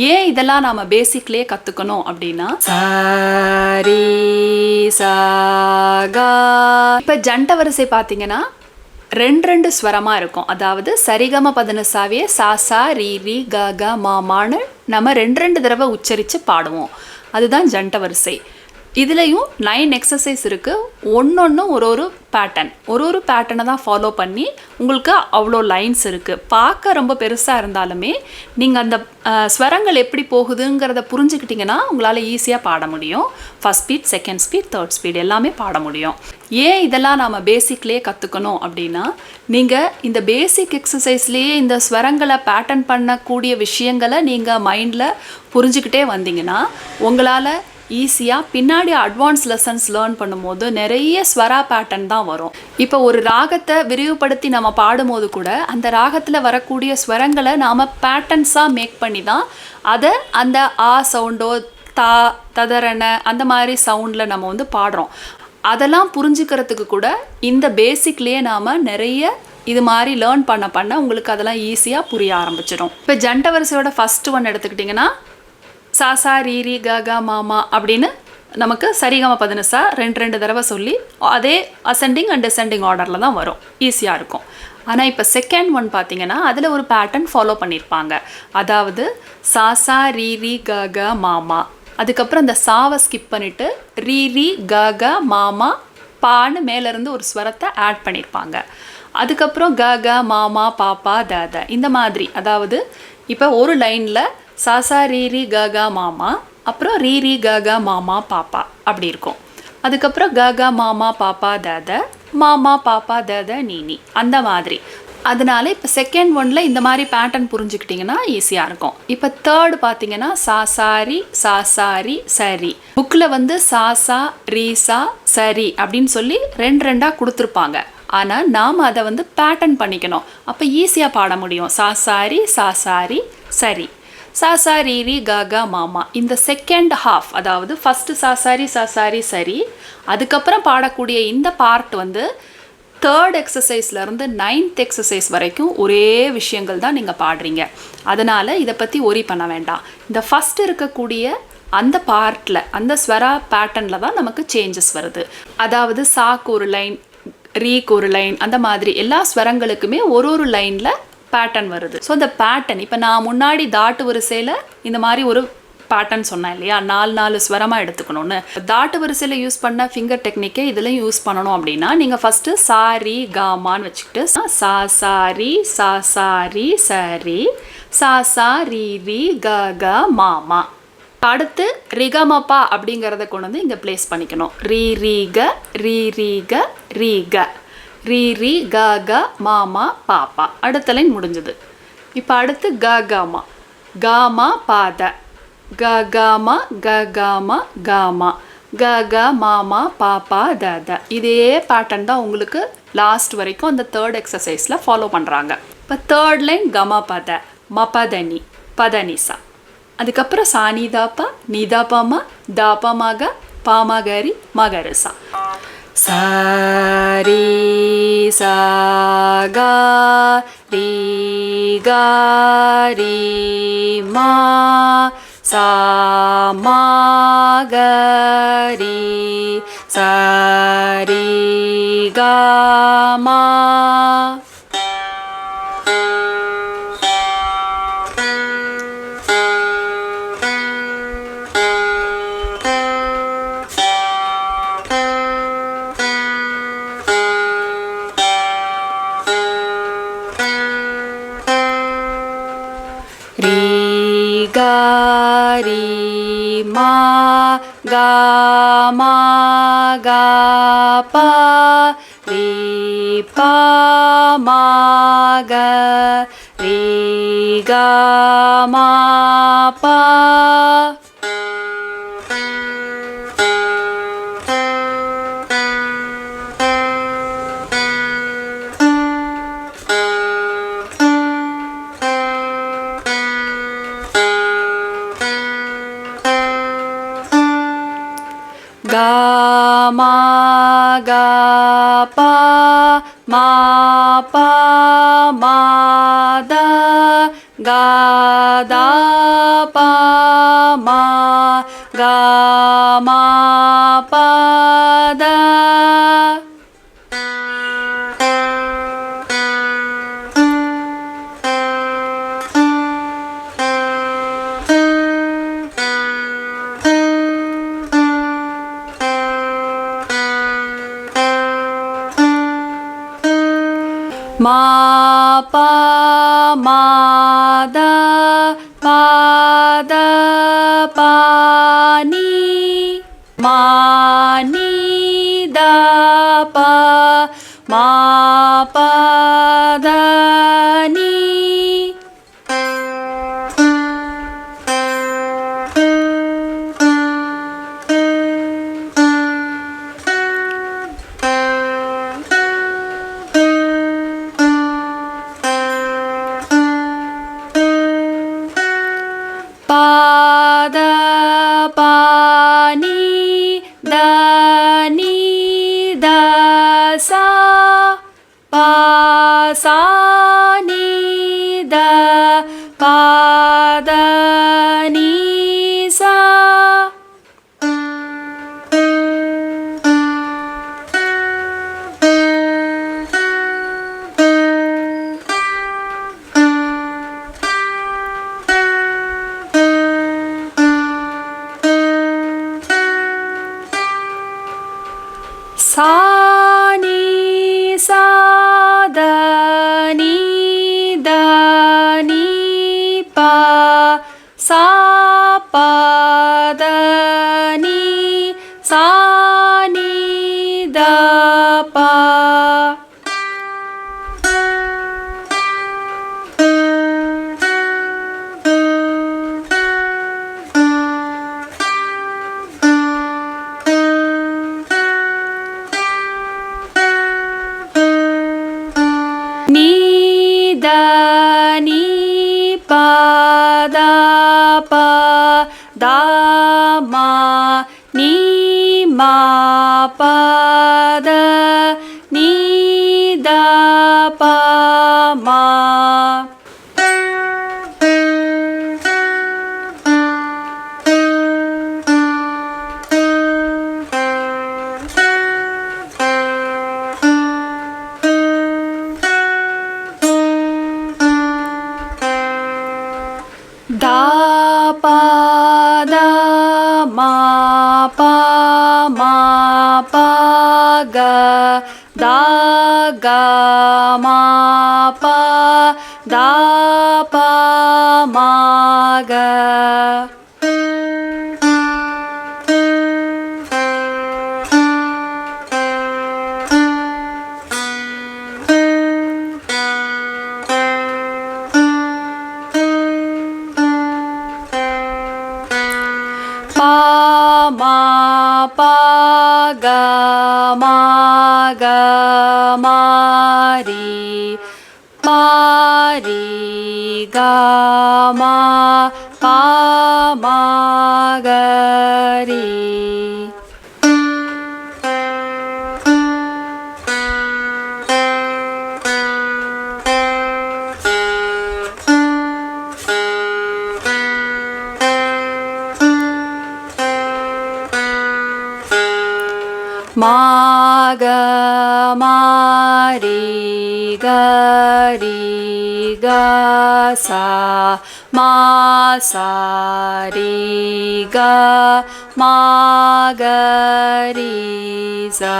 ஏன் இதெல்லாம் நாம பேசிக்லயே கத்துக்கணும் அப்படின்னா சாரி சாகா. இப்ப ஜண்ட வரிசை பாத்தீங்கன்னா ரெண்டு ஸ்வரமா இருக்கும். அதாவது சரிகம பதனசாவே சா சா ரீ ரீ க க மாமான்னு நம்ம ரெண்டு தடவை உச்சரித்து பாடுவோம். அதுதான் ஜண்ட வரிசை. இதுலேயும் 9 எக்ஸசைஸ் இருக்குது. ஒன்னொன்றும் ஒரு பேட்டர்ன், ஒரு பேட்டர்னை தான் ஃபாலோ பண்ணி உங்களுக்கு அவ்வளோ லைன்ஸ் இருக்குது. பார்க்க ரொம்ப பெருசாக இருந்தாலுமே நீங்கள் அந்த ஸ்வரங்கள் எப்படி போகுதுங்கிறத புரிஞ்சுக்கிட்டிங்கன்னா உங்களால் ஈஸியாக பாட முடியும். First speed, second speed, third speed எல்லாமே பாட முடியும். ஏன் இதெல்லாம் நாம் பேசிக்லேயே கற்றுக்கணும் அப்படின்னா, நீங்கள் இந்த பேசிக் எக்ஸசைஸ்லேயே இந்த ஸ்வரங்களை பேட்டர்ன் பண்ணக்கூடிய விஷயங்களை நீங்கள் மைண்டில் புரிஞ்சுக்கிட்டே வந்தீங்கன்னா உங்களால் ஈஸியாக பின்னாடி அட்வான்ஸ் லெசன்ஸ் லேர்ன் பண்ணும்போது நிறைய ஸ்வரா பேட்டர்ன் தான் வரும். இப்போ ஒரு ராகத்தை விரிவுபடுத்தி நம்ம பாடும்போது கூட அந்த ராகத்தில் வரக்கூடிய ஸ்வரங்களை நாம் பேட்டர்ன்ஸாக மேக் பண்ணி தான் அதை அந்த ஆ சவுண்டோ தா ததரண அந்த மாதிரி சவுண்டில் நம்ம பாடுறோம். அதெல்லாம் புரிஞ்சுக்கிறதுக்கு கூட இந்த பேசிக்லேயே நாம் நிறைய இது மாதிரி லேர்ன் பண்ண உங்களுக்கு அதெல்லாம் ஈஸியாக புரிய ஆரம்பிச்சிடும். இப்போ ஜண்ட வரிசையோட ஃபஸ்ட்டு ஒன் எடுத்துக்கிட்டிங்கன்னா சாசா ரீரி ககா மாமா அப்படின்னு நமக்கு சரிகம பதனசா ரெண்டு தடவை சொல்லி அதே அசெண்டிங் அண்ட் டிசெண்டிங் ஆர்டரில் தான் வரும், ஈஸியாக இருக்கும். ஆனால் இப்போ செகண்ட் ஒன் பார்த்தீங்கன்னா அதில் ஒரு பேட்டர்ன் ஃபாலோ பண்ணியிருப்பாங்க. அதாவது சாசா ரீரி ககா மாமா, அதுக்கப்புறம் அந்த சாவை ஸ்கிப் பண்ணிவிட்டு ரீரி ககா மாமா பான்னு மேலேருந்து ஒரு ஸ்வரத்தை ஆட் பண்ணியிருப்பாங்க. அதுக்கப்புறம் ககா மாமா பாப்பா த இந்த மாதிரி. அதாவது இப்போ ஒரு லைனில் சாசா ரீரி ககா மாமா, அப்புறம் ரீரி ககா மாமா பாப்பா அப்படி இருக்கும். அதுக்கப்புறம் ககா மாமா பாப்பா த மாமா பாப்பா த நீனி அந்த மாதிரி. அதனால இப்போ செகண்ட் ஒன்ல இந்த மாதிரி பேட்டர்ன் புரிஞ்சுக்கிட்டிங்கன்னா ஈஸியாக இருக்கும். இப்போ தேர்டு பார்த்தீங்கன்னா சாசாரி சாசாரி சரி. புக்கில் சாசா ரீசா சரி அப்படின்னு சொல்லி ரெண்டாக கொடுத்துருப்பாங்க. ஆனால் நாம் அதை பேட்டர்ன் பண்ணிக்கணும். அப்போ ஈஸியாக பாட முடியும். சாசாரி சாசாரி சரி, சாசா ரீரி ககா மாமா. இந்த செகண்ட் ஹாஃப், அதாவது ஃபஸ்ட்டு சாசாரி சாசாரி சரி, அதுக்கப்புறம் பாடக்கூடிய இந்த பார்ட் தேர்ட் எக்ஸசைஸ்லேருந்து 9th எக்ஸசைஸ் வரைக்கும் ஒரே விஷயங்கள் தான் நீங்கள் பாடுறீங்க. அதனால் இதை பற்றி ஒரி பண்ண வேண்டாம். இந்த ஃபஸ்ட் இருக்கக்கூடிய அந்த பார்ட்டில் அந்த ஸ்வரா பேட்டர்னில் தான் நமக்கு சேஞ்சஸ் வருது. அதாவது சாக்கு ஒரு லைன், ரீக்கு ஒரு லைன், அந்த மாதிரி எல்லா ஸ்வரங்களுக்குமே ஒரு லைனில் பேட்டர்ன் வருது. ஸோ இந்த பேட்டர்ன் இப்போ நான் முன்னாடி தாட்டு வரிசையில் இந்த மாதிரி ஒரு பேட்டர்ன் சொன்னேன் இல்லையா, 4 ஸ்வரமாக எடுத்துக்கணும்னு. தாட்டு வரிசையில் யூஸ் பண்ண ஃபிங்கர் டெக்னிக்கே இதுலையும் யூஸ் பண்ணணும் அப்படின்னா நீங்கள் ஃபஸ்ட்டு சாரி காமான்னு வச்சுக்கிட்டு சா சாரி சா சாரி சரி, சா சா ரீ ரீ க க மாமா. அடுத்து ரிகமப்பா அப்படிங்கிறத கொண்டு இங்கே பிளேஸ் பண்ணிக்கணும். ரீ ரீ க ரீ ரீ க ரீ க ரீ ரீ க க மாமா பாப்பா. அடுத்த லைன் முடிஞ்சது. இப்போ அடுத்து க காமா காமா பாத க காமா க காமா காமா க க மாமா பாப்பா த. இதே பேட்டர்ன் தான் உங்களுக்கு லாஸ்ட் வரைக்கும் அந்த தேர்ட் எக்ஸசைஸில் ஃபாலோ பண்ணுறாங்க. இப்போ தேர்ட் லைன் கமா பத மபதனி பதனிசா. அதுக்கப்புறம் சானிதாப்பா நீதாப்பாமா தாப்பாமாக பாமகரி மகரிசா. சாரி சாகா ரீ கா ரீ மா சா மா க ரீ சாரி கா மா. Gari ma ga ma ga pa ri pa ma ga ri ga ma pa. Ga ma ga pa ma pa ma da ga da pa ga ma pa da. Ma pa ma da pa da pa ni ma ni da pa ma pa da ni. Pa da pa ni da ni da sa pa sa ni da pa da ni sa. Sa ni sa da ni da ni pa sa pa da ni sa ni da pa. Ni da ni pa da pa da ma ni ma pa da ni da pa ma. Da pa da ma pa ga da ga ma pa da pa ma ga. Pa ma pa ga ma ri pa ri ga ma pa ga ri. Ma ga ma ri ga sa ma sa ri ga ma ga ri sa.